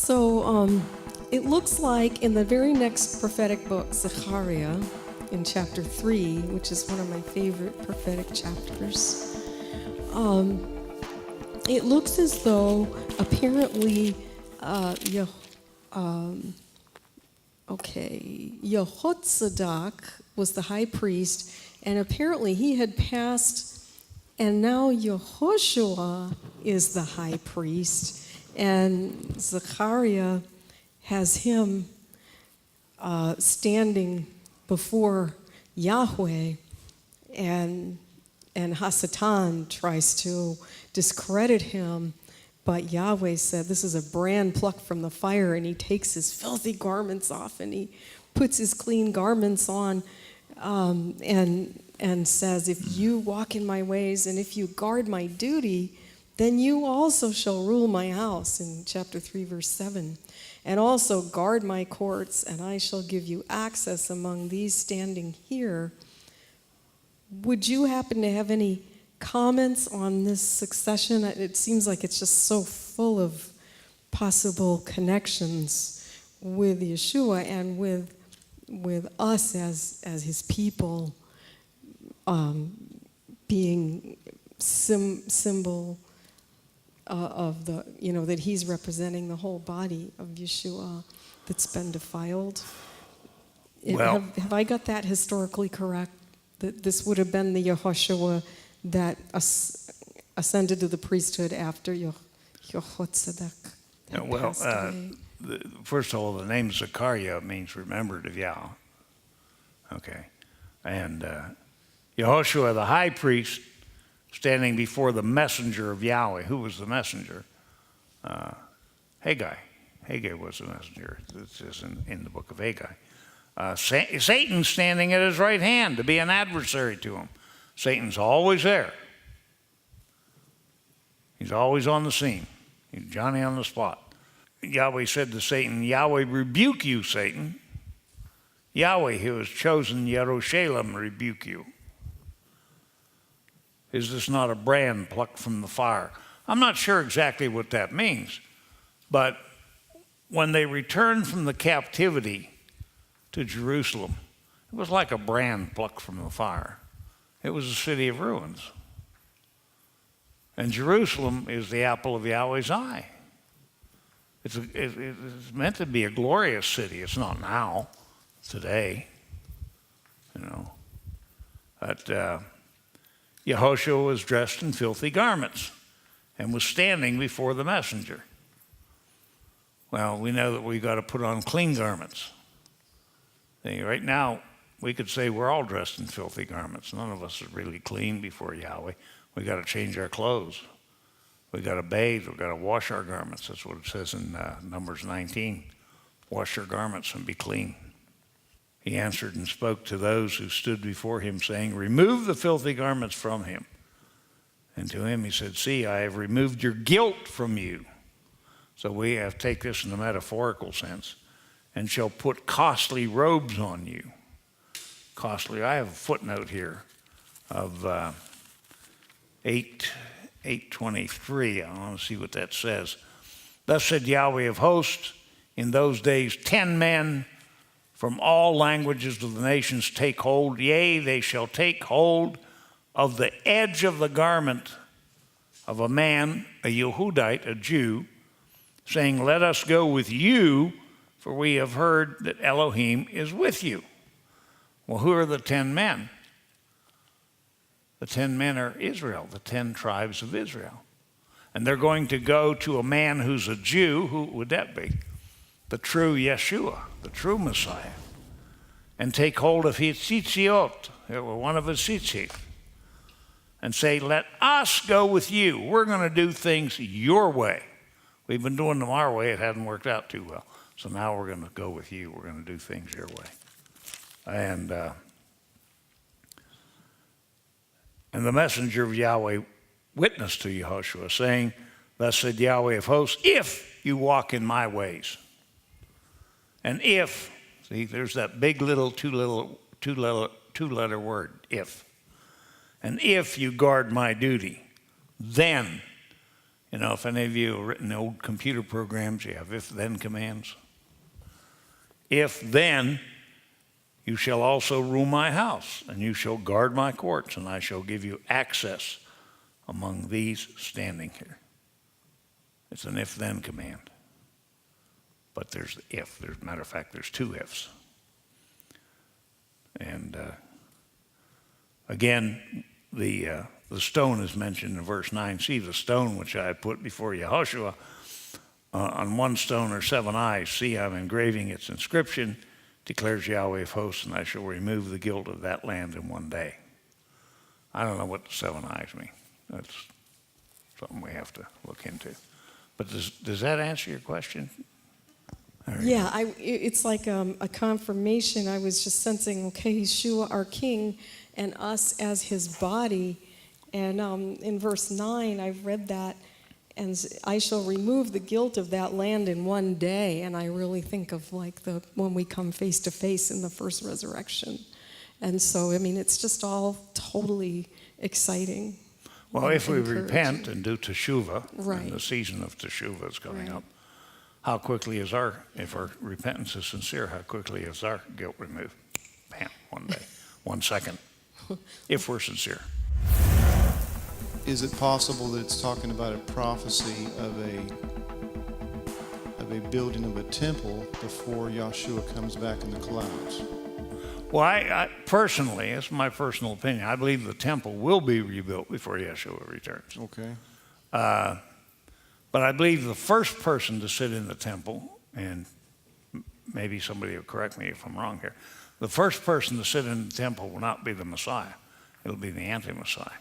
So it looks like in the very next prophetic book, Zechariah, in chapter 3, which is one of my favorite prophetic chapters, it looks as though apparently Yehozadak was the high priest, and apparently he had passed, and now Yahushua is the high priest, and Zechariah has him standing before Yahweh, and Hasatan tries to discredit him, but Yahweh said, this is a brand plucked from the fire, and he takes his filthy garments off, and he puts his clean garments on, and says, if you walk in my ways, and if you guard my duty, then you also shall rule my house, in chapter 3, verse 7. And also guard my courts, and I shall give you access among these standing here. Would you happen to have any comments on this succession? It seems like it's just so full of possible connections with Yeshua and with us as his people, being symbol of the, that he's representing the whole body of Yeshua that's been defiled. Well, have I got that historically correct? That this would have been the Yahushua that ascended to the priesthood after Yehozadak had passed away? First of all, the name Zechariah means remembered of Yah. Okay. And Yahushua, the high priest, standing before the messenger of Yahweh. Who was the messenger? Haggai. Haggai was the messenger. This is in the book of Haggai. Satan standing at his right hand to be an adversary to him. Satan's always there. He's always on the scene. He's Johnny on the spot. Yahweh said to Satan, Yahweh rebuke you, Satan. Yahweh, who has chosen Yerushalayim, rebuke you. Is this not a brand plucked from the fire? I'm not sure exactly what that means, but when they returned from the captivity to Jerusalem, it was like a brand plucked from the fire. It was a city of ruins. And Jerusalem is the apple of Yahweh's eye. It's meant to be a glorious city. It's not now, today, But Yehoshua was dressed in filthy garments and was standing before the messenger. Well, we know that we've got to put on clean garments. Right now, we could say we're all dressed in filthy garments. None of us is really clean before Yahweh. We've got to change our clothes. We've got to bathe. We've got to wash our garments. That's what it says in Numbers 19. Wash your garments and be clean. He answered and spoke to those who stood before him, saying, remove the filthy garments from him. And to him he said, see, I have removed your guilt from you. So we have to take this in the metaphorical sense, and shall put costly robes on you. Costly. I have a footnote here of 8:23. I want to see what that says. Thus said Yahweh of hosts, in those days 10 men from all languages of the nations take hold, yea, they shall take hold of the edge of the garment of a man, a Yehudite, a Jew, saying, let us go with you, for we have heard that Elohim is with you. Well, who are the 10 men? The 10 men are Israel, the 10 tribes of Israel. And they're going to go to a man who's a Jew. Who would that be? The true Yeshua, the true Messiah. And take hold of his tzitziot, one of his tzitzit, and say, let us go with you. We're going to do things your way. We've been doing them our way. It hadn't worked out too well. So now we're going to go with you. We're going to do things your way. And the messenger of Yahweh witnessed to Yehoshua, saying, thus said Yahweh of hosts, if you walk in my ways, and if, see, there's that big little two-letter word, if. And if you guard my duty, then You know, if any of you have written old computer programs, you have if-then commands. If then you shall also rule my house, and you shall guard my courts, and I shall give you access among these standing here. It's an if-then command. But there's the if. As a matter of fact, there's two ifs. And again, the stone is mentioned in verse 9. See, the stone which I put before Yahushua, on one stone are 7 eyes. See, I'm engraving its inscription, declares Yahweh of hosts, and I shall remove the guilt of that land in one day. I don't know what the 7 eyes mean. That's something we have to look into. But does that answer your question? Yeah, it's like a confirmation. I was just sensing, okay, Yeshua, our King, and us as his body. And in verse 9, I've read that, and I shall remove the guilt of that land in one day. And I really think of like when we come face to face in the first resurrection. And so, I mean, it's just all totally exciting. Well, if we repent and do teshuvah, right. and the season of teshuvah is coming right. up, how quickly is if our repentance is sincere, how quickly is our guilt removed? Bam, one day, 1 second, if we're sincere. Is it possible that it's talking about a prophecy of a building of a temple before Yahushua comes back in the clouds? Well, I personally, it's my personal opinion, I believe the temple will be rebuilt before Yeshua returns. Okay. But I believe the first person to sit in the temple, and maybe somebody will correct me if I'm wrong here, the first person to sit in the temple will not be the Messiah. It'll be the anti-Messiah,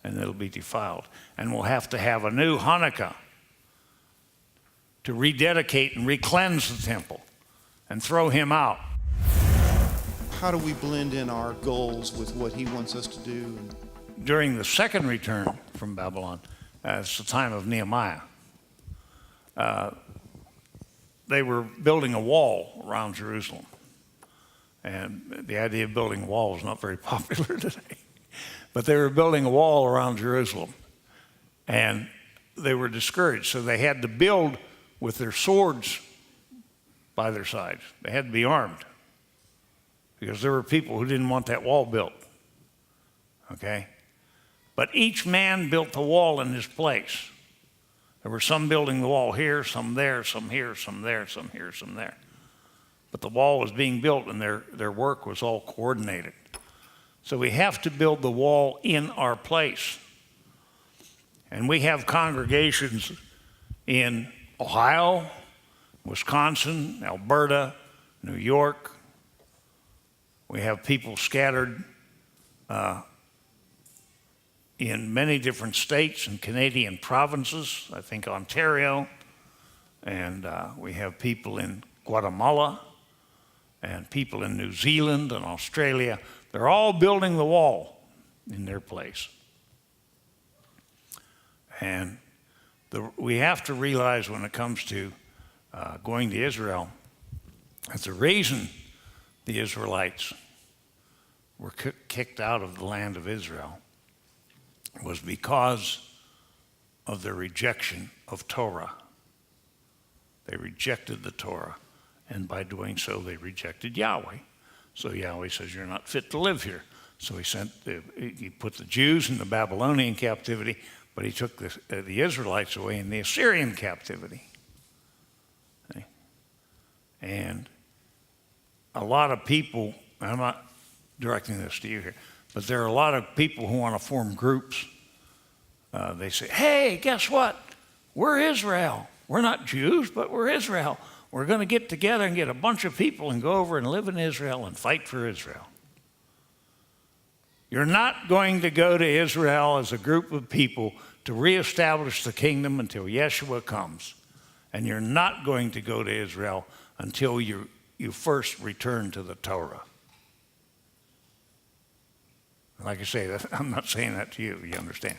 and it'll be defiled. And we'll have to have a new Hanukkah to rededicate and recleanse the temple and throw him out. How do we blend in our goals with what he wants us to do? During the second return from Babylon, it's the time of Nehemiah. They were building a wall around Jerusalem. And the idea of building a wall is not very popular today. But they were building a wall around Jerusalem. And they were discouraged. So they had to build with their swords by their sides. They had to be armed. Because there were people who didn't want that wall built. Okay? But each man built the wall in his place. There were some building the wall here, some there, some here, some there, some here, some there. But the wall was being built and their work was all coordinated. So we have to build the wall in our place. And we have congregations in Ohio, Wisconsin, Alberta, New York. We have people scattered in many different states and Canadian provinces, I think Ontario, and we have people in Guatemala and people in New Zealand and Australia. They're all building the wall in their place. And we have to realize when it comes to going to Israel, that the reason the Israelites were kicked out of the land of Israel was because of their rejection of Torah. They rejected the Torah, and by doing so, they rejected Yahweh. So Yahweh says, you're not fit to live here. So he put the Jews in the Babylonian captivity, but he took the Israelites away in the Assyrian captivity. Okay? And a lot of people, I'm not directing this to you here, but there are a lot of people who want to form groups. They say, hey, guess what? We're Israel. We're not Jews, but we're Israel. We're going to get together and get a bunch of people and go over and live in Israel and fight for Israel. You're not going to go to Israel as a group of people to reestablish the kingdom until Yeshua comes. And you're not going to go to Israel until you first return to the Torah. Like I say, I'm not saying that to you, you understand.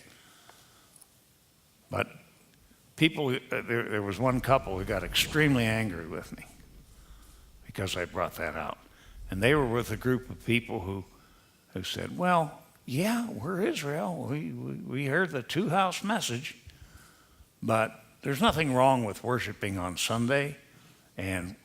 But people, there was one couple who got extremely angry with me because I brought that out. And they were with a group of people who said, well, yeah, we're Israel. We heard the two-house message, But there's nothing wrong with worshiping on Sunday, and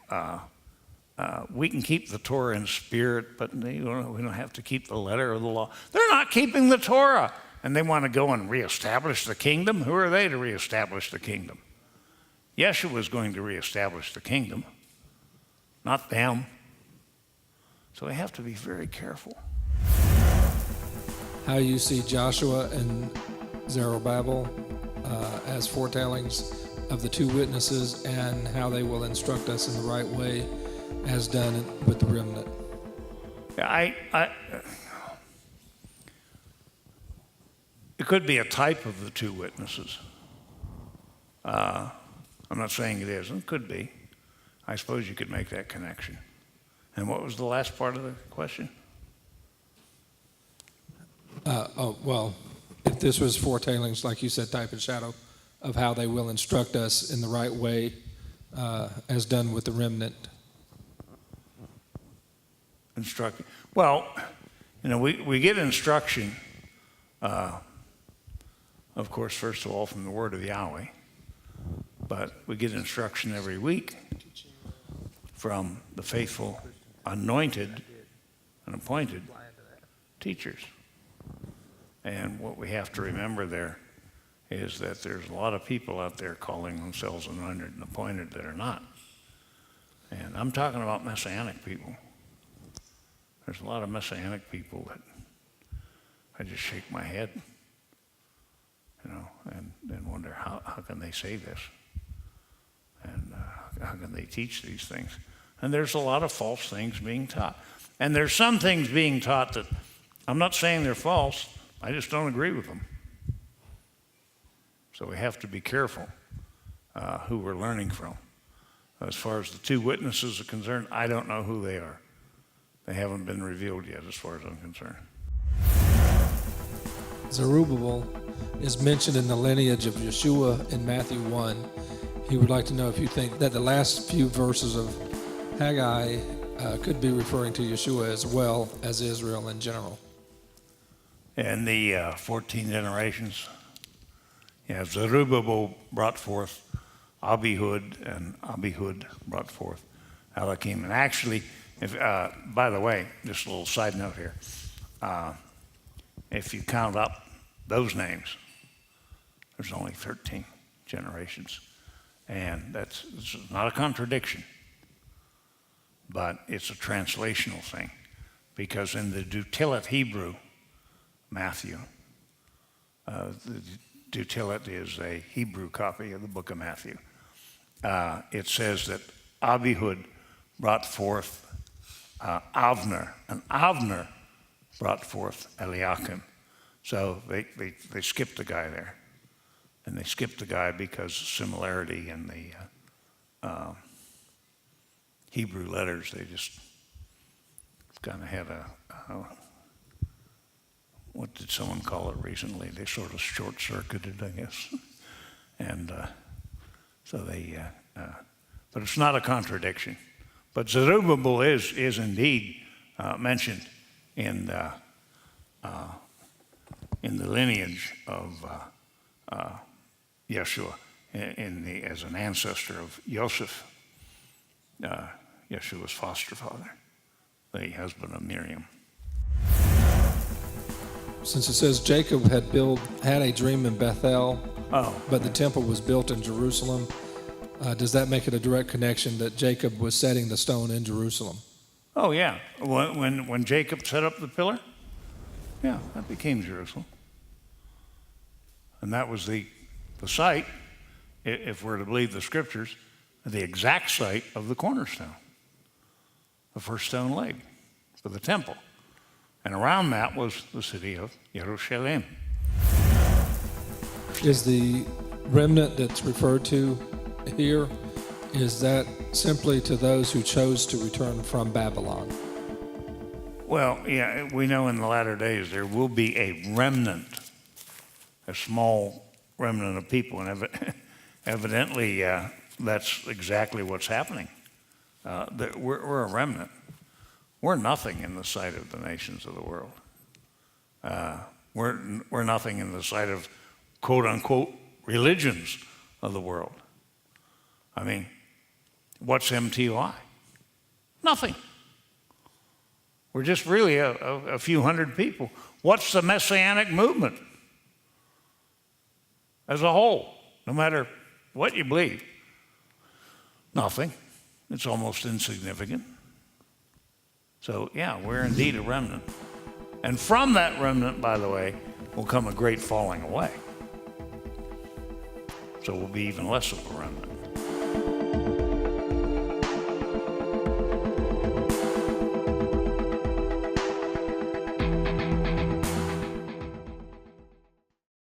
we can keep the Torah in spirit, but we don't have to keep the letter of the law. They're not keeping the Torah, and they want to go and reestablish the kingdom. Who are they to reestablish the kingdom? Yeshua is going to reestablish the kingdom, not them. So we have to be very careful. How you see Joshua and Zerubbabel as foretellings of the two witnesses, and how they will instruct us in the right way as done with the remnant. It could be a type of the two witnesses. I'm not saying it isn't. It could be. I suppose you could make that connection. And what was the last part of the question? Well, if this was foretellings, like you said, type and shadow of how they will instruct us in the right way as done with the remnant. Instructing. Well, we get instruction, of course, first of all, from the word of Yahweh, but we get instruction every week from the faithful, anointed, and appointed teachers. And what we have to remember there is that there's a lot of people out there calling themselves anointed and appointed that are not. And I'm talking about Messianic people. There's a lot of Messianic people that I just shake my head, and wonder how can they say this? And how can they teach these things? And there's a lot of false things being taught. And there's some things being taught that I'm not saying they're false, I just don't agree with them. So we have to be careful who we're learning from. As far as the two witnesses are concerned, I don't know who they are. They haven't been revealed yet as far as I'm concerned. Zerubbabel is mentioned in the lineage of Yeshua in Matthew 1. He would like to know if you think that the last few verses of Haggai could be referring to Yeshua as well as Israel in general. And the 14 generations, Zerubbabel brought forth Abihud, and Abihud brought forth Eliakim. And actually, by the way, just a little side note here, if you count up those names, there's only 13 generations. And it's not a contradiction, but it's a translational thing. Because in the Dutillet Hebrew, Matthew, the Dutillet is a Hebrew copy of the book of Matthew. It says that Abihud brought forth Avner, and Avner brought forth Eliakim. So they skipped the guy there. And they skipped the guy because of similarity in the Hebrew letters. They just kind of had what did someone call it recently? They sort of short-circuited, I guess. And so they, but it's not a contradiction. But Zerubbabel is indeed mentioned in the lineage of Yeshua, as an ancestor of Joseph, Yeshua's foster father, the husband of Miriam. Since it says Jacob had a dream in Bethel, but the temple was built in Jerusalem, does that make it a direct connection that Jacob was setting the stone in Jerusalem? Oh yeah, when Jacob set up the pillar, yeah, that became Jerusalem, and that was the site, if we're to believe the scriptures, the exact site of the cornerstone, the first stone laid for the temple. And around that was the city of Jerusalem. Is the remnant that's referred to here, is that simply to those who chose to return from Babylon? Well, yeah, we know in the latter days there will be a remnant, a small remnant of people, and evidently that's exactly what's happening. We're a remnant. We're nothing in the sight of the nations of the world. We're nothing in the sight of quote-unquote religions of the world. I mean, what's MTOI? Nothing. We're just really a few hundred people. What's the Messianic movement as a whole, no matter what you believe? Nothing. It's almost insignificant. So, yeah, we're indeed a remnant. And from that remnant, by the way, will come a great falling away. So we'll be even less of a remnant.